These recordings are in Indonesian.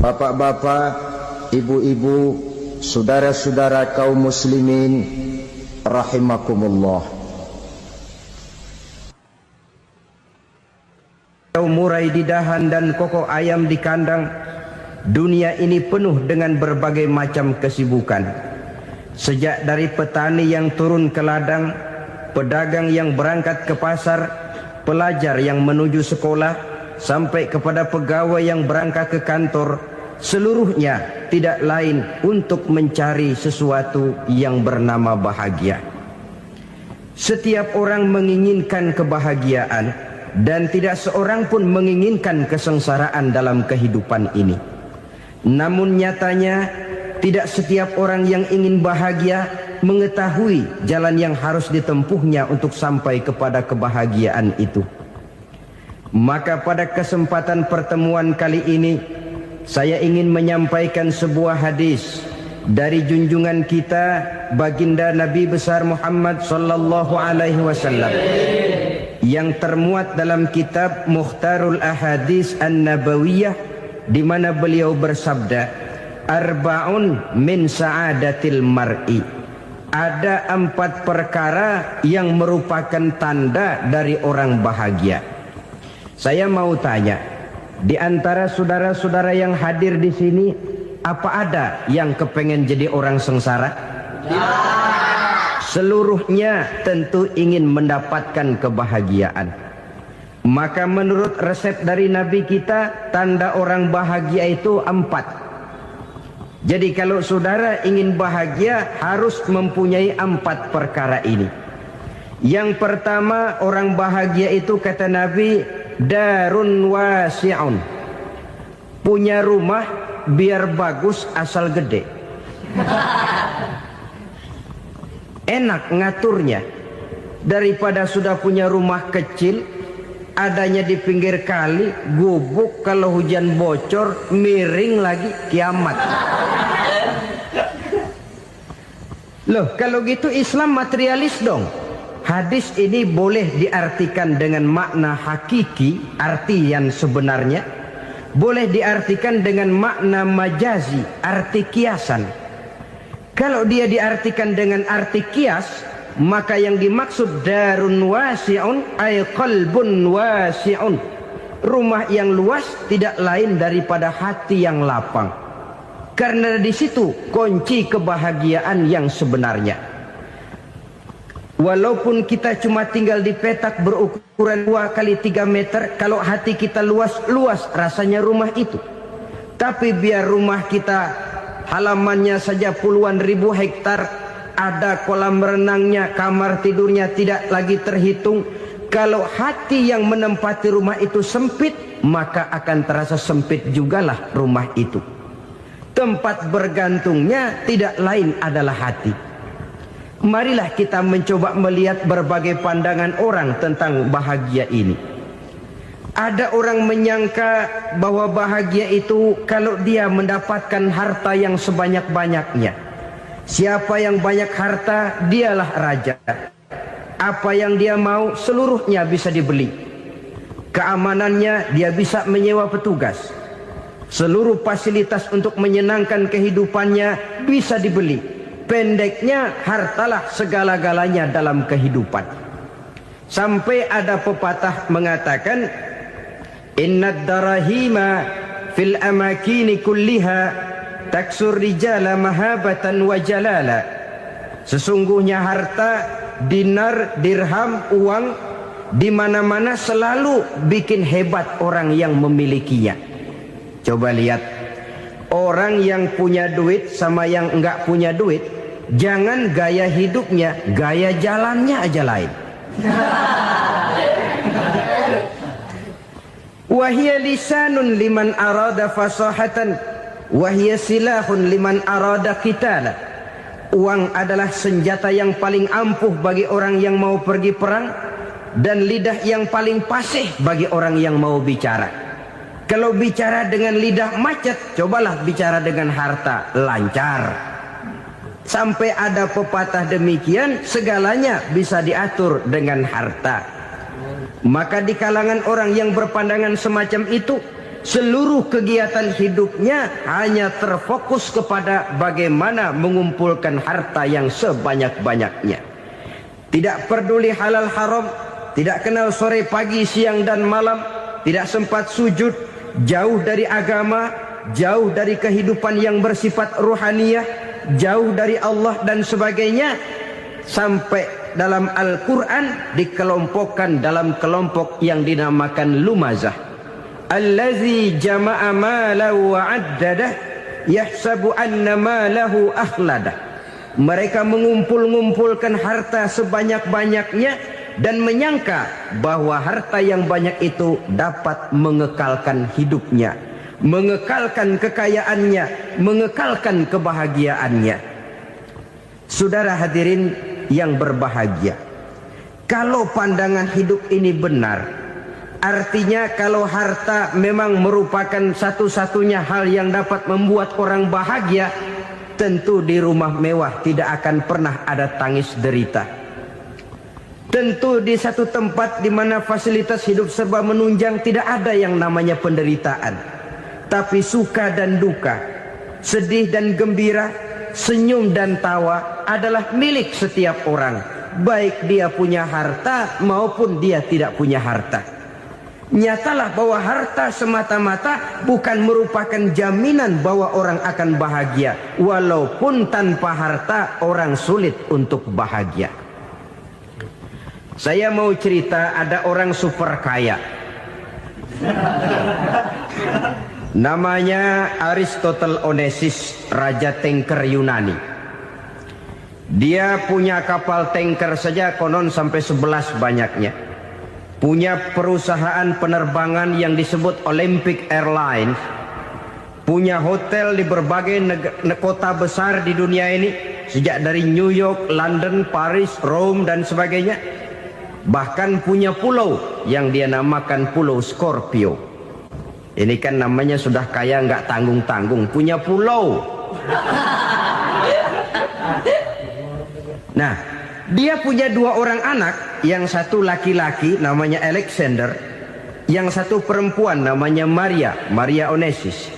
Bapak-bapak, ibu-ibu, saudara-saudara kaum muslimin rahimakumullah. Murai di dahan dan koko ayam di kandang, dunia ini penuh dengan berbagai macam kesibukan. Sejak dari petani yang turun ke ladang, pedagang yang berangkat ke pasar, pelajar yang menuju sekolah, sampai kepada pegawai yang berangkat ke kantor, seluruhnya tidak lain untuk mencari sesuatu yang bernama bahagia. Setiap orang menginginkan kebahagiaan, dan tidak seorang pun menginginkan kesengsaraan dalam kehidupan ini. Namun nyatanya tidak setiap orang yang ingin bahagia mengetahui jalan yang harus ditempuhnya untuk sampai kepada kebahagiaan itu. Maka pada kesempatan pertemuan kali ini, saya ingin menyampaikan sebuah hadis dari junjungan kita baginda Nabi besar Muhammad sallallahu alaihi wasallam yang termuat dalam kitab Mukhtarul Ahadits An-Nabawiyah, di mana beliau bersabda, arba'un min sa'adatil mar'i. Ada 4 perkara yang merupakan tanda dari orang bahagia. Saya mau tanya, di antara saudara-saudara yang hadir di sini, apa ada yang kepengen jadi orang sengsara? Ya. Seluruhnya tentu ingin mendapatkan kebahagiaan. Maka menurut resep dari Nabi kita, tanda orang bahagia itu 4. Jadi kalau saudara ingin bahagia, harus mempunyai 4 perkara ini. Yang pertama, orang bahagia itu kata Nabi, darun wasi'un. Punya rumah biar bagus asal gede. Enak ngaturnya, daripada sudah punya rumah kecil, adanya di pinggir kali, gubuk, kalau hujan bocor, miring lagi, kiamat. Loh, kalau gitu Islam materialis dong. Hadis ini boleh diartikan dengan makna hakiki, arti yang sebenarnya. Boleh diartikan dengan makna majazi, arti kiasan. Kalau dia diartikan dengan arti kias, maka yang dimaksud darun wasi'un ay qalbun wasi'un. Rumah yang luas tidak lain daripada hati yang lapang. Karena di situ kunci kebahagiaan yang sebenarnya. Walaupun kita cuma tinggal di petak berukuran 2 kali 3 meter, kalau hati kita luas-luas rasanya rumah itu. Tapi biar rumah kita halamannya saja puluhan ribu hektar, ada kolam renangnya, kamar tidurnya tidak lagi terhitung. Kalau hati yang menempati rumah itu sempit, maka akan terasa sempit jugalah rumah itu. Tempat bergantungnya tidak lain adalah hati. Marilah kita mencoba melihat berbagai pandangan orang tentang bahagia ini. Ada orang menyangka bahwa bahagia itu kalau dia mendapatkan harta yang sebanyak-banyaknya. Siapa yang banyak harta, dialah raja. Apa yang dia mau, seluruhnya bisa dibeli. Keamanannya, dia bisa menyewa petugas. Seluruh fasilitas untuk menyenangkan kehidupannya bisa dibeli. Pendeknya, hartalah segala-galanya dalam kehidupan. Sampai ada pepatah mengatakan, innad darahima fil amakini kulliha taksur rijala mahabatan wa jalala. Sesungguhnya harta, dinar, dirham, uang di mana-mana selalu bikin hebat orang yang memilikinya. Coba lihat, orang yang punya duit sama yang enggak punya duit, jangan gaya hidupnya, gaya jalannya aja lain. Wahia lisanun liman arada fasahatan, wahia silahun liman arada qitala. Uang adalah senjata yang paling ampuh bagi orang yang mau pergi perang, dan lidah yang paling fasih bagi orang yang mau bicara. Kalau bicara dengan lidah macet, cobalah bicara dengan harta, lancar. Sampai ada pepatah demikian, segalanya bisa diatur dengan harta. Maka di kalangan orang yang berpandangan semacam itu, seluruh kegiatan hidupnya hanya terfokus kepada bagaimana mengumpulkan harta yang sebanyak-banyaknya. Tidak peduli halal haram, tidak kenal sore pagi siang dan malam, tidak sempat sujud, jauh dari agama, jauh dari kehidupan yang bersifat ruhaniyah, jauh dari Allah dan sebagainya. Sampai dalam Al-Quran dikelompokkan dalam kelompok yang dinamakan lumazah. Allazi jama'a malahu wa 'addadah yahsabu anna malahu akhladah. Mereka mengumpul-ngumpulkan harta sebanyak-banyaknya dan menyangka bahwa harta yang banyak itu dapat mengekalkan hidupnya, mengekalkan kekayaannya, mengekalkan kebahagiaannya. Saudara hadirin yang berbahagia, kalau pandangan hidup ini benar, artinya kalau harta memang merupakan satu-satunya hal yang dapat membuat orang bahagia, tentu di rumah mewah tidak akan pernah ada tangis derita. Tentu di satu tempat di mana fasilitas hidup serba menunjang tidak ada yang namanya penderitaan. Tapi suka dan duka, sedih dan gembira, senyum dan tawa adalah milik setiap orang, baik dia punya harta maupun dia tidak punya harta. Nyatalah bahwa harta semata-mata bukan merupakan jaminan bahwa orang akan bahagia, walaupun tanpa harta orang sulit untuk bahagia. Saya mau cerita, ada orang super kaya, namanya Aristotle Onesimus, raja tanker Yunani. Dia punya kapal tanker saja konon sampai 11 banyaknya. Punya perusahaan penerbangan yang disebut Olympic Airlines. Punya hotel di berbagai kota besar di dunia ini, sejak dari New York, London, Paris, Rome dan sebagainya. Bahkan punya pulau yang dia namakan Pulau Scorpio. Ini kan namanya sudah kaya nggak tanggung-tanggung, punya pulau. Nah, dia punya 2 orang anak, yang satu laki-laki namanya Alexander, yang satu perempuan namanya Maria Onesimus.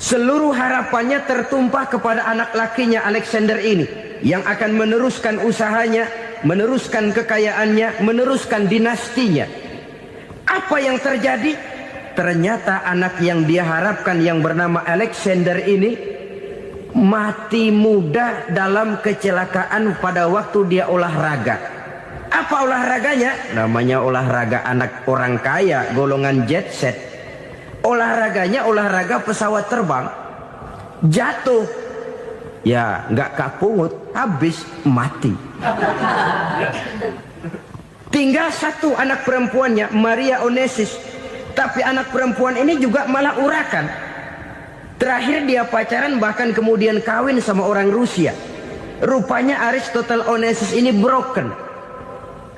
Seluruh harapannya tertumpah kepada anak lakinya Alexander ini, yang akan meneruskan usahanya, meneruskan kekayaannya, meneruskan dinastinya. Apa yang terjadi? Ternyata anak yang dia harapkan yang bernama Alexander ini mati muda dalam kecelakaan pada waktu dia olahraga. Apa olahraganya? Namanya olahraga anak orang kaya, golongan jet set. Olahraganya olahraga pesawat terbang. Jatuh, ya nggak kapungut, habis mati. Tinggal satu anak perempuannya, Maria Onesimus. Tapi anak perempuan ini juga malah urakan. Terakhir dia pacaran, bahkan kemudian kawin sama orang Rusia. Rupanya Aristotle Onesimus ini broken.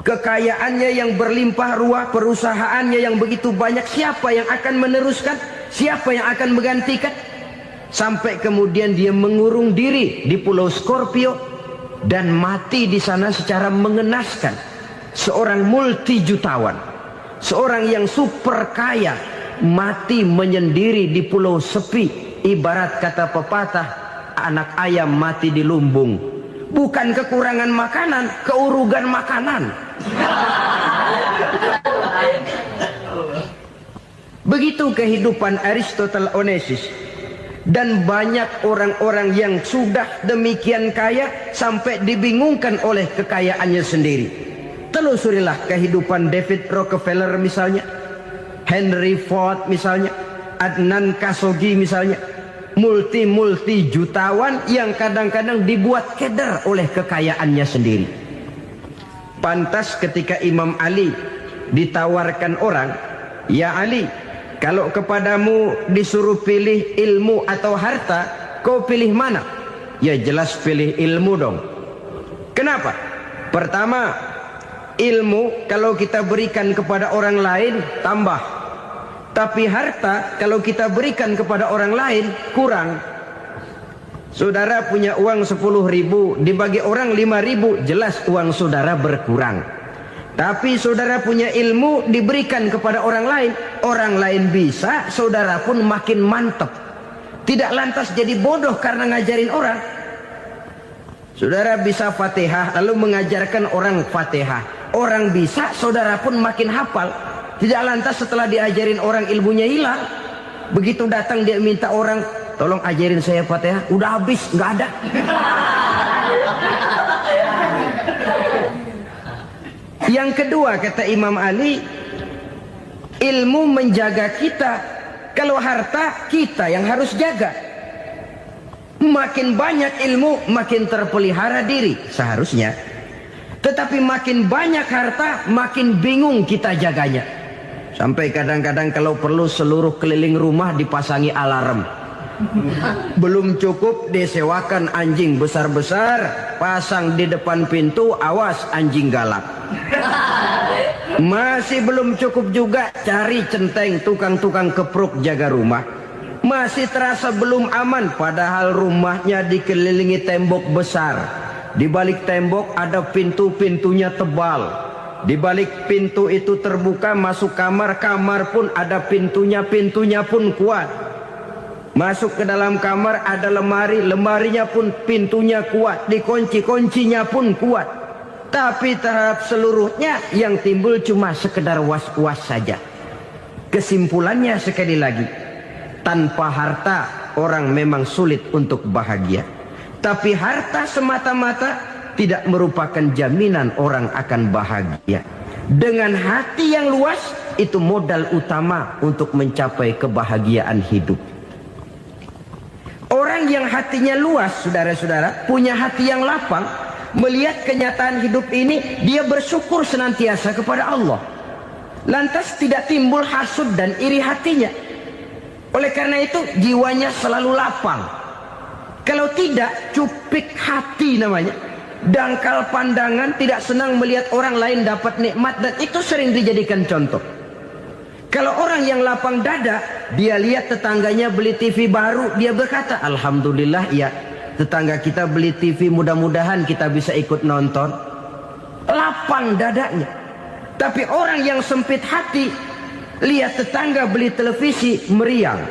Kekayaannya yang berlimpah ruah, perusahaannya yang begitu banyak, siapa yang akan meneruskan? Siapa yang akan menggantikan? Sampai kemudian dia mengurung diri di Pulau Scorpio dan mati di sana secara mengenaskan. Seorang multi jutawan, seorang yang super kaya, mati menyendiri di pulau sepi. Ibarat kata pepatah, anak ayam mati di lumbung. Bukan kekurangan makanan, keurugan makanan. Begitu kehidupan Aristotle Onesimus. Dan banyak orang-orang yang sudah demikian kaya sampai dibingungkan oleh kekayaannya sendiri. Telusurilah kehidupan David Rockefeller misalnya, Henry Ford misalnya, Adnan Khashoggi misalnya. Multi jutawan yang kadang-kadang dibuat keder oleh kekayaannya sendiri. Pantas ketika Imam Ali ditawarkan orang, "Ya Ali, kalau kepadamu disuruh pilih ilmu atau harta, kau pilih mana?" Ya jelas pilih ilmu dong. Kenapa? Pertama, ilmu kalau kita berikan kepada orang lain tambah. Tapi harta kalau kita berikan kepada orang lain kurang. Saudara punya uang 10.000, dibagi orang 5.000, jelas uang saudara berkurang. Tapi saudara punya ilmu diberikan kepada orang lain bisa, saudara pun makin mantap. Tidak lantas jadi bodoh karena ngajarin orang. Saudara bisa Fatihah lalu mengajarkan orang Fatihah. Orang bisa, saudara pun makin hafal. Tidak lantas setelah diajarin orang ilmunya hilang. Begitu datang dia minta orang, tolong ajarin saya Fatihah, udah habis, nggak ada. Yang kedua kata Imam Ali, ilmu menjaga kita. Kalau harta kita yang harus jaga. Makin banyak ilmu makin terpelihara diri seharusnya. Tetapi makin banyak harta makin bingung kita jaganya. Sampai kadang-kadang kalau perlu seluruh keliling rumah dipasangi alarm. Belum cukup disewakan anjing besar-besar, pasang di depan pintu, awas anjing galak. Masih belum cukup juga, cari centeng tukang-tukang kepruk jaga rumah. Masih terasa belum aman, padahal rumahnya dikelilingi tembok besar. Di balik tembok ada pintu-pintunya tebal. Di balik pintu itu terbuka masuk kamar, kamar pun ada pintunya, pintunya pun kuat. Masuk ke dalam kamar ada lemari, lemarinya pun pintunya kuat, dikunci, kuncinya pun kuat. Tapi terhadap seluruhnya yang timbul cuma sekedar was-was saja. Kesimpulannya sekali lagi, tanpa harta orang memang sulit untuk bahagia. Tapi harta semata-mata tidak merupakan jaminan orang akan bahagia. Dengan hati yang luas, itu modal utama untuk mencapai kebahagiaan hidup. Orang yang hatinya luas, saudara-saudara, punya hati yang lapang, melihat kenyataan hidup ini, dia bersyukur senantiasa kepada Allah. Lantas tidak timbul hasud dan iri hatinya. Oleh karena itu, jiwanya selalu lapang. Kalau tidak, cupik hati namanya. Dangkal pandangan, tidak senang melihat orang lain dapat nikmat, dan itu sering dijadikan contoh. Kalau orang yang lapang dada, dia lihat tetangganya beli TV baru, dia berkata, alhamdulillah ya, tetangga kita beli TV, mudah-mudahan kita bisa ikut nonton. Lapang dadanya. Tapi orang yang sempit hati, lihat tetangga beli televisi, meriang.